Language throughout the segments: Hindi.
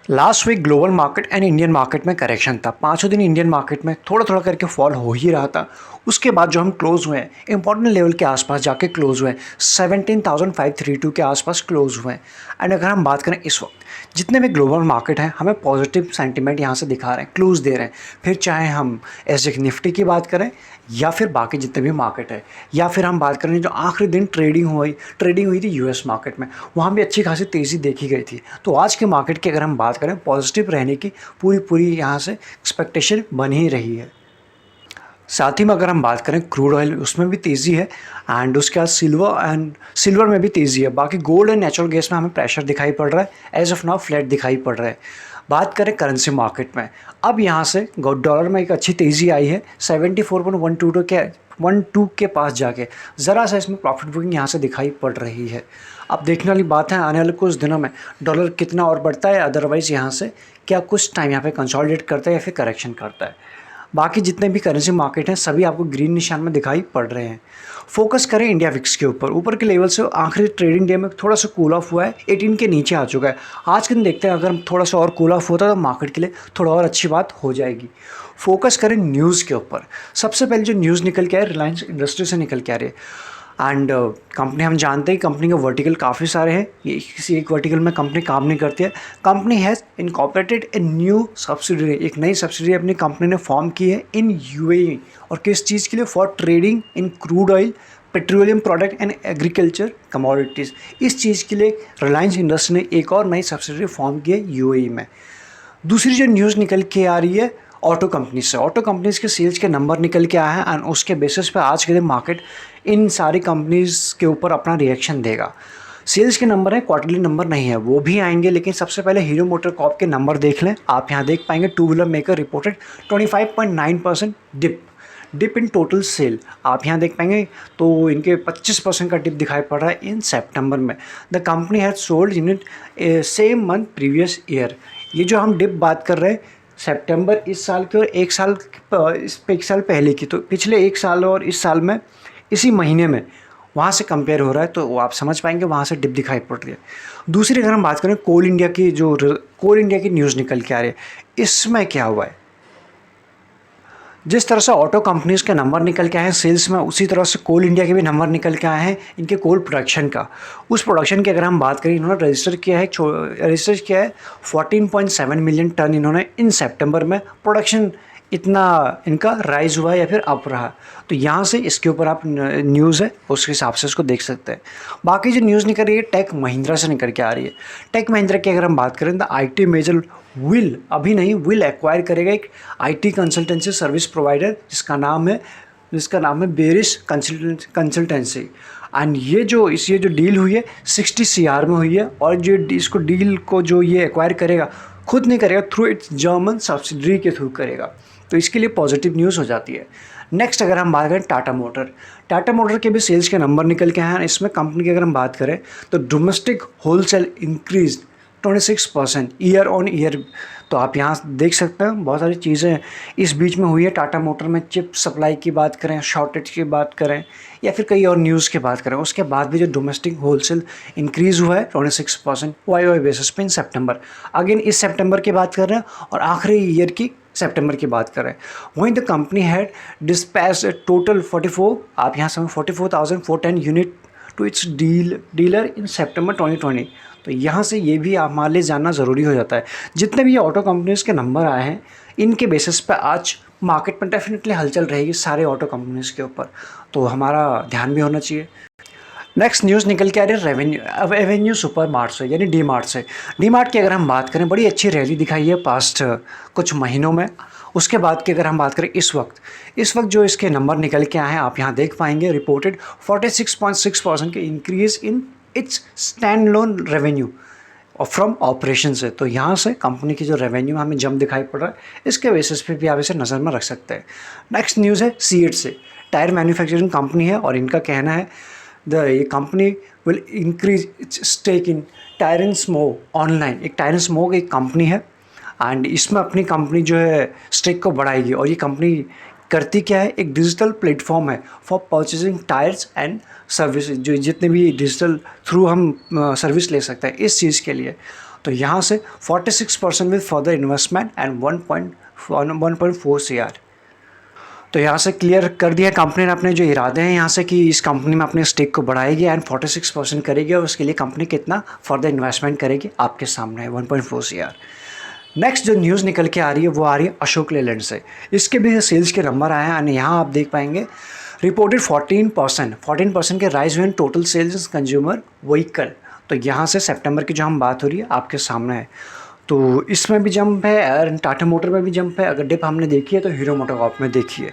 Last week global market and Indian market में करेक्शन था। पाँचों दिन इंडियन मार्केट में थोड़ा थोड़ा करके फॉल हो ही रहा था। उसके बाद जो हम क्लोज हुए हैं इंपॉर्टेंट लेवल के आसपास जाके क्लोज हुए हैं, 17,532 के आसपास क्लोज हुए हैं। एंड अगर हम बात करें इस वक्त जितने भी ग्लोबल मार्केट हैं हमें पॉजिटिव सेंटीमेंट यहाँ से दिखा रहे हैं, क्लूज दे रहे हैं। फिर चाहे हम एसजेएक्स निफ्टी की बात करें या फिर बाकी जितने भी मार्केट है, या फिर हम बात करें जो आखिरी दिन ट्रेडिंग हुई थी यूएस मार्केट में, वहाँ भी अच्छी खासी तेज़ी देखी गई थी। तो आज के मार्केट की अगर हम बात करें पॉजिटिव रहने की पूरी यहाँ से एक्सपेक्टेशन बन ही रही है। साथ ही में अगर हम बात करें क्रूड ऑयल, उसमें भी तेज़ी है। एंड उसके बाद सिल्वर में भी तेज़ी है। बाकी गोल्ड एंड नेचुरल गैस में हमें प्रेशर दिखाई पड़ रहा है, एज ऑफ नाउ फ्लैट दिखाई पड़ रहा है। बात करें करेंसी मार्केट में, अब यहाँ से डॉलर में एक अच्छी तेज़ी आई है 74.12 के पास जाके ज़रा सा इसमें प्रॉफिट बुकिंग यहाँ से दिखाई पड़ रही है। अब देखने वाली बात है आने वाले कुछ दिनों में डॉलर कितना और बढ़ता है, अदरवाइज़ यहाँ से क्या कुछ टाइम यहाँ पे कंसोलिडेट करता है या फिर करेक्शन करता है। बाकी जितने भी करेंसी मार्केट हैं सभी आपको ग्रीन निशान में दिखाई पड़ रहे हैं। फोकस करें इंडिया विक्स के ऊपर के लेवल से आखिरी ट्रेडिंग डे में थोड़ा सा कूल ऑफ हुआ है, 18 के नीचे आ चुका है। आज के दिन देखते हैं अगर थोड़ा सा और कूल ऑफ होता तो मार्केट के लिए थोड़ा और अच्छी बात हो जाएगी। फोकस करें न्यूज़ के ऊपर। सबसे पहले जो न्यूज़ निकल के आ रही है रिलायंस इंडस्ट्री से निकल के आ रही है। एंड कंपनी हम जानते हैं कंपनी के वर्टिकल काफ़ी सारे हैं, ये किसी एक वर्टिकल में कंपनी काम नहीं करती है। Company has incorporated a new subsidiary, एक नई सब्सिडरी अपनी कंपनी ने फॉर्म की है इन यूएई। और किस चीज़ के लिए? For trading in crude oil, petroleum product and agriculture commodities. इस चीज़ के लिए रिलायंस इंडस्ट्री ने एक और नई सब्सिडरी फॉर्म की है यूएई में। दूसरी जो न्यूज़ निकल के आ रही है ऑटो कंपनीज से, ऑटो कंपनीज़ के सेल्स के नंबर निकल के आए हैं एंड उसके बेसिस पे आज के दिन मार्केट इन सारी कंपनीज़ के ऊपर अपना रिएक्शन देगा। सेल्स के नंबर हैं, क्वार्टरली नंबर नहीं है, वो भी आएंगे। लेकिन सबसे पहले हीरो मोटर कॉर्प के नंबर देख लें। आप यहाँ देख पाएंगे two wheeler maker reported 25.9% dip in total sale. आप यहाँ देख पाएंगे तो इनके 25% का डिप दिखाई पड़ रहा है इन सितंबर में। The company has sold unit same month previous year. ये जो हम डिप बात कर रहे हैं सितंबर इस साल की और एक साल पहले की, तो पिछले एक साल और इस साल में इसी महीने में वहाँ से कंपेयर हो रहा है, तो आप समझ पाएंगे वहाँ से डिप दिखाई पड़ रही है। दूसरी अगर हम बात करें कोल इंडिया की न्यूज़ निकल के आ रही है, इसमें क्या हुआ है? जिस तरह से ऑटो कंपनीज़ के नंबर निकल के आए हैं सेल्स में, उसी तरह से कोल इंडिया के भी नंबर निकल के आए हैं इनके कोल प्रोडक्शन का। उस प्रोडक्शन की अगर हम बात करें, इन्होंने रजिस्टर किया है 14.7 मिलियन टन इन्होंने इन सितंबर में प्रोडक्शन, इतना इनका राइज हुआ या फिर अप रहा। तो यहाँ से इसके ऊपर आप न्यूज़ है उसके हिसाब से इसको देख सकते हैं। बाकी जो न्यूज़ निकल रही है टेक महिंद्रा से निकल के आ रही है। टेक महिंद्रा की अगर हम बात करें तो आईटी मेजर विल एक्वायर करेगा एक आईटी कंसल्टेंसी सर्विस प्रोवाइडर जिसका नाम है बेरिस कंसल्टेंसी। एंड ये जो डील हुई है 60 CR में हुई है। और जो इसको डील को जो ये एक्वायर करेगा खुद नहीं करेगा, थ्रू इट्स जर्मन सब्सिडरी के थ्रू करेगा। तो इसके लिए पॉजिटिव न्यूज़ हो जाती है। नेक्स्ट अगर हम बात करें टाटा मोटर के भी सेल्स के नंबर निकल के हैं। इसमें कंपनी की अगर हम बात करें तो domestic wholesale increase 26% year on year. तो आप यहाँ देख सकते हैं बहुत सारी चीज़ें इस बीच में हुई है। टाटा मोटर में चिप सप्लाई की बात करें, शॉर्टेज की बात करें या फिर कई और न्यूज़ की बात करें, उसके बाद भी जो डोमेस्टिक होलसेल इंक्रीज़ हुआ है 26% वाई बेसिस पे इन सितंबर। अगेन इस सितंबर की बात कर रहे हैं और आखिरी ईयर की सितंबर की बात करें। वहीं the company had dispatch total 44,410 unit to its dealer in September 2020। तो यहाँ से ये भी हमारे लिए जानना ज़रूरी हो जाता है। जितने भी ये ऑटो कंपनीज़ के नंबर आए हैं इनके बेसिस पे आज मार्केट में डेफिनेटली हलचल रहेगी सारे ऑटो कंपनीज़ के ऊपर, तो हमारा ध्यान भी होना चाहिए। नेक्स्ट न्यूज़ निकल के आ रही है रेवेन्यू सुपर मार्ट से, यानी डी मार्ट से। डी मार्ट की अगर हम बात करें बड़ी अच्छी रैली दिखाई है पास्ट कुछ महीनों में। उसके बाद की अगर हम बात करें इस वक्त जो इसके नंबर निकल के आए हैं आप यहाँ देख पाएंगे रिपोर्टेड 46.6% के increase in its stand loan revenue और फ्रॉम ऑपरेशन से। तो यहाँ से कंपनी की जो रेवेन्यू हमें जंप दिखाई पड़ रहा है, इसके बेसिस पे भी आप इसे नज़र में रख सकते हैं। नेक्स्ट न्यूज़ है सीएट से। टायर मैन्युफैक्चरिंग कंपनी है और इनका कहना है ये company will increase its stake in Tyre Smoke Online. एक टायर स्मोक एक कंपनी है एंड इसमें अपनी कंपनी जो है स्टेक को बढ़ाएगी। और ये कंपनी करती क्या है, एक डिजिटल प्लेटफॉर्म है for purchasing tyres and service, जो जितने भी डिजिटल थ्रू हम सर्विस ले सकते हैं इस चीज़ के लिए। तो यहाँ से 46% with further investment and 1.4 CR। तो यहाँ से क्लियर कर दिया कंपनी ने अपने जो इरादे हैं यहाँ से कि इस कंपनी में अपने स्टेक को बढ़ाएगी एंड 46% करेगी, और उसके लिए कंपनी कितना फर्दर इन्वेस्टमेंट करेगी आपके सामने है 1.4 CR। नेक्स्ट जो न्यूज़ निकल के आ रही है वो आ रही है अशोक लेलैंड से। इसके भी सेल्स के नंबर आए हैं एंड यहाँ आप देख पाएंगे रिपोर्टेड 14% के राइज हुए टोटल सेल्स कंज्यूमर व्हीकल। तो यहाँ से सितंबर की जो हम बात हो रही है आपके सामने है। तो इसमें भी जंप है, टाटा मोटर में भी जंप है। अगर डिप हमने देखी है तो हीरो मोटोकॉर्प में देखी है।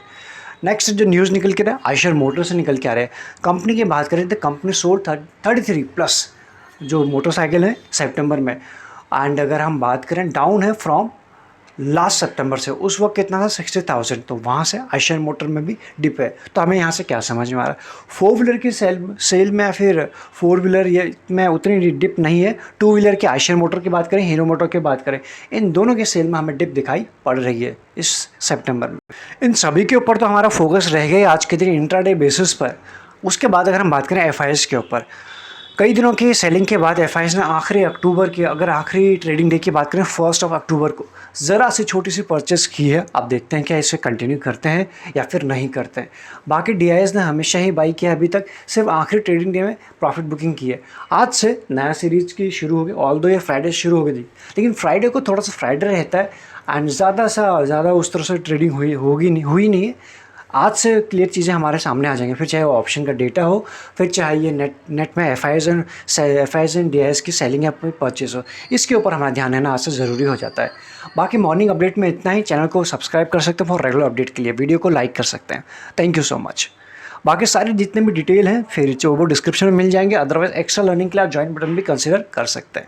नेक्स्ट जो न्यूज़ निकल के रहा है आयशर मोटर से निकल के आ रहे हैं। कंपनी की बात करें तो कंपनी सोल्ड 33+ जो मोटरसाइकिल है सितंबर में। एंड अगर हम बात करें डाउन है फ्रॉम लास्ट सितंबर से, उस वक्त कितना था 60,000। तो वहाँ से आयशर मोटर में भी डिप है। तो हमें यहाँ से क्या समझ में आ रहा है, 4 व्हीलर की सेल में या फिर 4 व्हीलर ये में उतनी डिप नहीं है। 2 व्हीलर के आयशर मोटर की बात करें, हीरो मोटर की बात करें, इन दोनों के सेल में हमें डिप दिखाई पड़ रही है इस सितंबर में। इन सभी के ऊपर तो हमारा फोकस रह गया आज के दिन इंट्राडे बेसिस पर। उसके बाद अगर हम बात करें FIs के ऊपर, कई दिनों की सेलिंग के बाद FIs ने आखिरी अक्टूबर की, अगर आखिरी ट्रेडिंग डे की बात करें 1 अक्टूबर को ज़रा सी छोटी सी परचेस की है। आप देखते हैं क्या इसे कंटिन्यू करते हैं या फिर नहीं करते हैं। बाकी DIs ने हमेशा ही बाई किया, अभी तक सिर्फ आखिरी ट्रेडिंग डे में प्रॉफिट बुकिंग की है। आज से नया सीरीज की शुरू होगी, ऑल्दो ये फ्राइडे शुरू हो गई थी, लेकिन फ्राइडे को थोड़ा सा फ्राइडे रहता है एंड ज़्यादा उस तरह से ट्रेडिंग हुई नहीं है। आज से क्लियर चीज़ें हमारे सामने आ जाएंगी, फिर चाहे वो ऑप्शन का डेटा हो, फिर चाहे ये नेट में FIs एंड DIs की सेलिंग या परचेज हो, इसके ऊपर हमारा ध्यान देना आज से ज़रूरी हो जाता है। बाकी मॉर्निंग अपडेट में इतना ही। चैनल को सब्सक्राइब कर सकते हैं फॉर रेगुलर अपडेट के लिए, वीडियो को लाइक कर सकते हैं। Thank you so much. बाकी सारे जितने भी डिटेल हैं फिर जो वो डिस्क्रिप्शन में मिल जाएंगे। अदरवाइज एक्स्ट्रा लर्निंग के लिए आप ज्वाइन बटन भी कंसिडर कर सकते हैं।